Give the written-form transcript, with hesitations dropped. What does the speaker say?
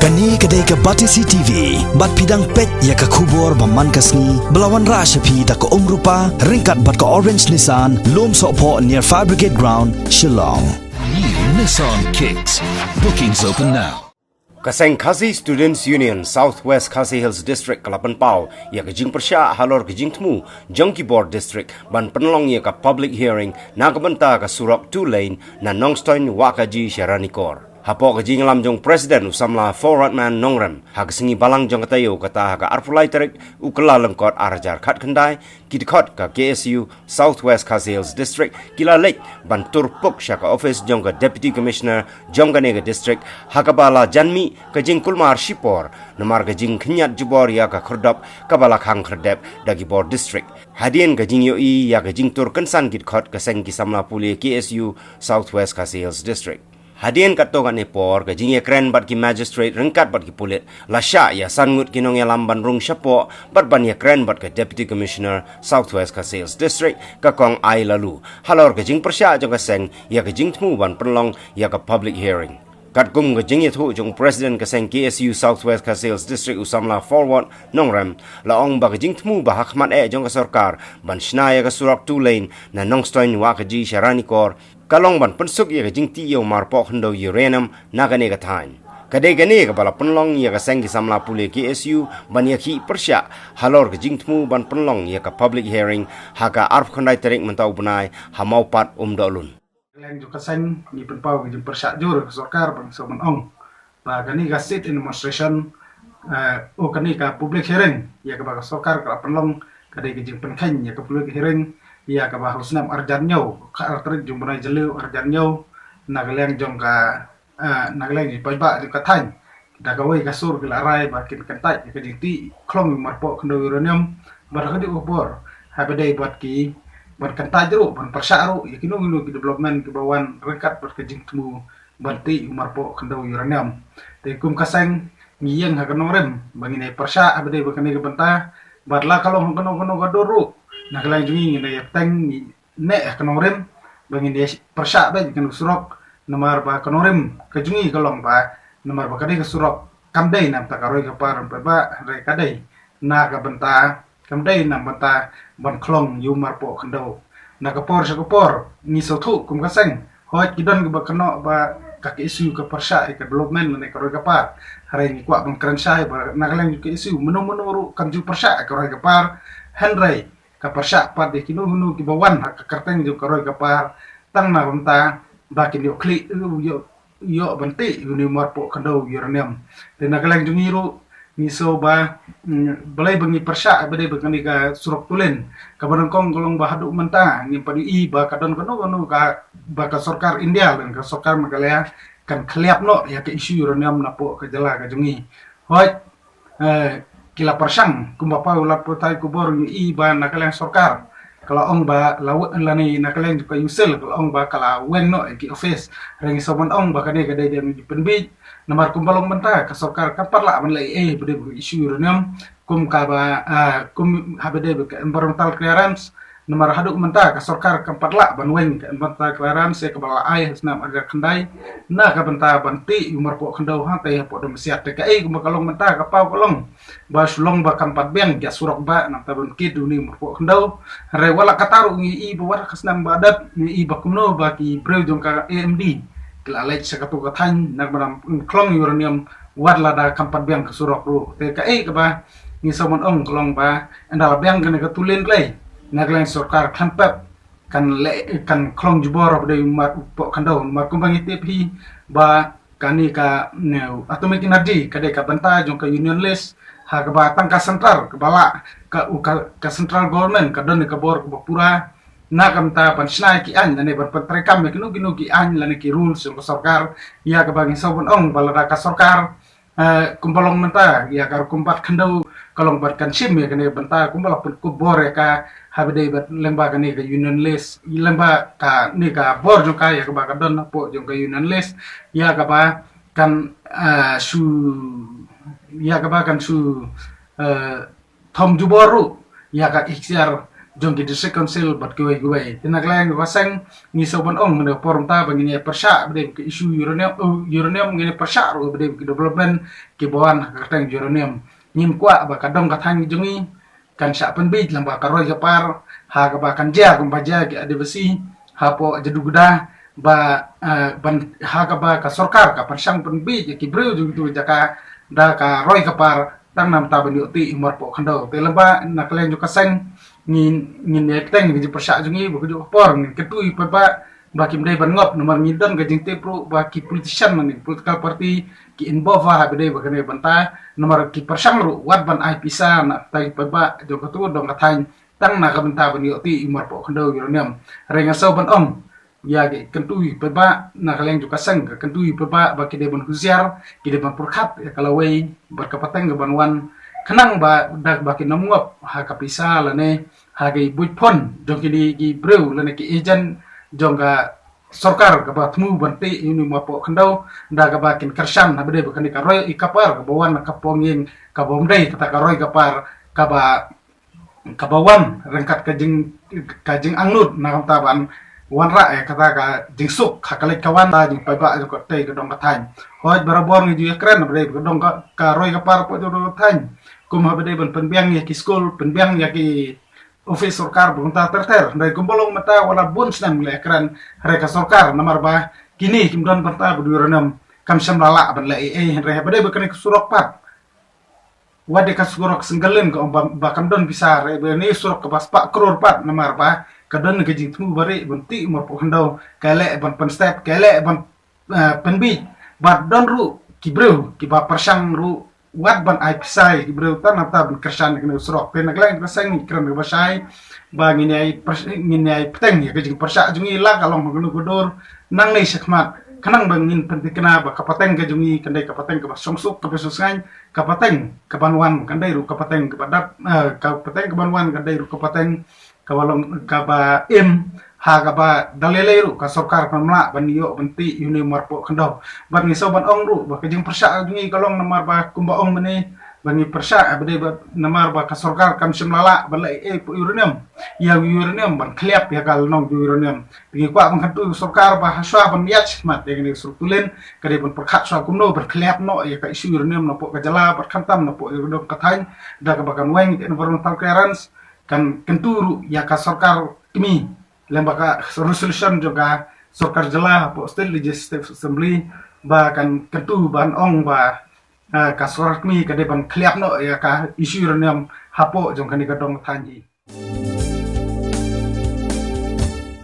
Kani kedai ke Batisi TV, bat pidang pet ya ke kubur baman kasni, belawan rashapi da ke rupa, ringkat bat ke Orange Nissan, lom sokpo near Fire Brigade Ground, Shillong. New Nissan Kicks. Bookings open now. Kaseng Khasi Students Union Southwest Khasi Hills District Kalapan Pau ya ke jing persya halor ke jing temu Jongki Board District ban penelong ya ke public hearing na kebenta ke Surok 2 Lane na Nongstoin Wakaji Syaranikor. Hapo ke jing lam jong Presiden usamla Forwardman Nongrem ha ke sengi balang jong katayo kata ha ke arpulai terik ukela lengkot arajar khat kendai kidikot ke KSU Southwest Khasi Hills District kila lek ban turpuk sya ke office jong ke Deputy Commissioner jong ke nega district ha ke bala janmi ke jing kulmar Shipor namar ke jing kenyat jubor ya ke kherdap ke bala khang kherdep dagi Board District hadien ke jing yoi ya ke jing tur kensan kidikot ke seng kisamla puli KSU Southwest Khasi Hills District. Hadien katongan epor ke jing kren bat ki magistrate rengkat bat ki pulit lasya ya sangut kinong ya lamban rung syapo bat ban ya kren bat ke Deputy Commissioner Southwest Khasi Hills District ke kong ai lalu halor ke jing persya jong ke seng ya ke jing temu ban penlong ya ke public hearing. Kat kum ke jing itu jong Presiden ke seng KSU Southwest Khasi Hills District usamla forward Nongrem laong ba ke jing temu ba hakmat jong ke sorkar ban shnaya ke Surok 2 Lane na Nongstoin Wakaji Syaranikor kalong ban pensuk ya ke jing tiyo marpok hendo uranium na gane ke thain. Kadai gane ke bala penlong ya ke seng kisamla pule KSU ban ya ki persya halor ke jing temu ban penlong ya ke public hearing haka arf khandai terik mentau bunai hamau pat dolun. Lain juga sen ni penpau ke persya jur ke sorkar bang so menong. Ba kani ka sit in demonstration kani ka public hearing ya ke bang sorkar ka penlong kadai ke jing penkhany ya ke public hearing ya ke bah lusnam arjan nyau ka artrik jung bunai jelu arjan nyau nagaleng jong ka nagaleng ji paiba di kathan da ka wei ka sur ke larai ba kin kantai ke jing ti klong marpo kendo uranium ba ka di ubor habedai buat ki buat kantai jeru ban persyaru ya kinu ki development ke bawan rekat buat ke jing temu banti marpo kendo uranium te kum kaseng ngiyeng ha kanorem bangine persya habedai ba kani ke benta badla kalau kono gadoru nak lain jungi ni ya tang ne kanorem bangin dia persya ba kan surok nomor ba kanorem ke jungi kalong ba nomor ba kadai ke surok kamdai nam ta karoi ke par ba re kadai na ka benta kamdai nam benta ban klong yu marpo kendo na ka por ni so thu kum ka seng hoi kidon ke ba keno ba ka isu ke persya ke development ne karoi ke par hari ni kwa ban kransai ba na lain ke isu menu kan ju persya karoi ke par henry ka persya pat de kinu ki bawan ka karteng ju karoi ka par tang na benta bakin yo kli yo benti uni marpo kando uranium de na kalang ju ngiru ni so ba balai bangi persya bade bangani ka surok tulen ka barangkong golong ba hadu menta ni padi i ba kadon kono ka ba ka sorkar India dan ka sorkar magalaya kan khliap no ya ke isu uranium na po ka jala ka jungi hoi kila persang kumbapa ulat putai kubor i ba nakalang sorkar kalau ong ba law lani nakalang juga yusel kalau ong ba kala wen no ki office reng soman ong ba kadai kadai dia di penbij nomor kumbalong menta ka sorkar kapar la man lai bede isu uranium kum ka ba kum habede environmental clearance nomor haduk menta ka sorkar kampat la ban wen ka environmental clearance ke bala ai senam agar kendai na ka benta banti umar po kendau ha te po dom siat te kai kum kalong menta ka pau kolong ba sulong ba kampat beng ya surok ba nam tabun kid uni umar po kendau re wala kataru ngi i ba ka senam badat ni i ba kumno ba ki breu jong ka AMD kila lech sakatu ka than nak banam klong uranium wadla da kampat beng ka surok ru te kai ka ba ni somon ong kolong ba andala beng kana ka tulen klei naglain sorkar kampap kan klong jubor pada umat pok kandau mak kumbang itipi ba kani ka atomic energy kadai ka benta jong ka union list ha ka batang ka central ka bala ka central government ka don ka bor ka pura na kam ta pan snai ki an ne bar patre kam kinu ki an la ki rules ka sorkar ya ka bagi sabun ong bala ka sorkar kumpalong menta ya ka kumpat kandau kalong bat kan sim ya kene benta kumbala pun ku bor ka habede bat lemba kani ka union list lemba ka ni ka bor jo ka ya ka ba ka don po jo ka union list ya ka ba kan su ya ka ba kan su thom ju boru ya ka ikhtiar jong ki district council bat gue tinak lang ko sang ni so ban ong ne forum ta bang ni persya bade ki isu uranium ni persya ro bade ki development ki bawan ka tang uranium nim kwa ba kadong ka thang jungi kan sya pen bit lam ba ka roi ka par ha ka ba kan ja kum ba ja ki adivasi ha po jadu guda ba ban ha ka ba ka sarkar ka persang pen bit ki breu ju tu jaka da ka roi ka par tang nam ta ban yo ti imar po khando te lamba nak len ju ka sang ngin ne teng ni persya jungi bu ju por ngin ketui pa ba kim dai ban ngop nomor ngidon ga jing te pro ba ki politician ni political party ki involve ha bede ba kene banta nomor ki persang ru wat ban ai pisa na tai pa ba jo ka tu dong ka thain tang na ka banta ban yo ti imar po khando uranium renga so ban ong ya ge kentui pa ba na kaleng ju ka sang ka kentui pa ba ki de ban husiar ki de ban purkhat ya kalawai berkapateng ga ban wan kanang ba dak ba ki namuap ha ka pisa la ne ha ge buipon jong ki di ki breu la ne ki agent jong ka sarkar ka ba tmu ban te ini ma po khandau da ka ba kin karsam na bede ba kan ka roi ikapar ka bawan ka pongin ka bomdai kata ka roi kapar ka ba kabawan rengkat kajing angnut na ta ban wan ra kata ka jingsuk hakalik kawan ta jing pa ba ko te ka dong ka thain hoj barabor ni ju ekran bede ka dong ka roi kapar po do thain kum ha bede ban penbiang ya ki school penbiang ya ki office sarkar bunta terter dari kumbolong mata wala buns nam le ekran reka sarkar nomor ba kini kim don parta buduranam kam sam lala ban le re bede ba kan surok pat wade ka surok senggalen ko ba kam don bisa re ni surok ka bas pak kror pat nomor ba kadon ke jing tu bare bunti mo po hando kale ban pen step kale ban penbi ba don ru kibreu ki ba persang ru wat ban ai pisai kibreu tan ata ban kersan ke surok pen naglang kesang kran ba sai ba ngini ai peteng ya ke jing persa jungi la kalong ngunu godor nang nei sekmat kanang bangin pentikna ba kapateng ke jungi kandai kapateng ke songsuk ke pesusngan kapateng ke banwan kandai ru kapateng ke badat kapateng ke banwan kandai ru kapateng kawalong kaba ha kaba dalele ru ka sarkar pamla banio benti uni marpo khandau ban ni soban ong ru ba kajing persa jungi kalong namar ba kumba ong mene bani persa abde ba namar ba ka sarkar kam simlala balai uranium ya uranium ban kliap ya kal nong uranium pingi kwa bang hatu sarkar ba haswa ban yach mat ya ni surtulen kade ban perkhat swa kumno berkliap no ya ka isu uranium no po ka jala berkhantam no po do ka thain da ka bakan weng environmental clearance kan kenturu ya ka sarkar kami lembaga resolution juga sarkar jala po state legislative assembly ba kan kentu ban ong ba ka sarkar kami kade ban kliap no ya ka isu uranium hapo jong kan ka dong thanji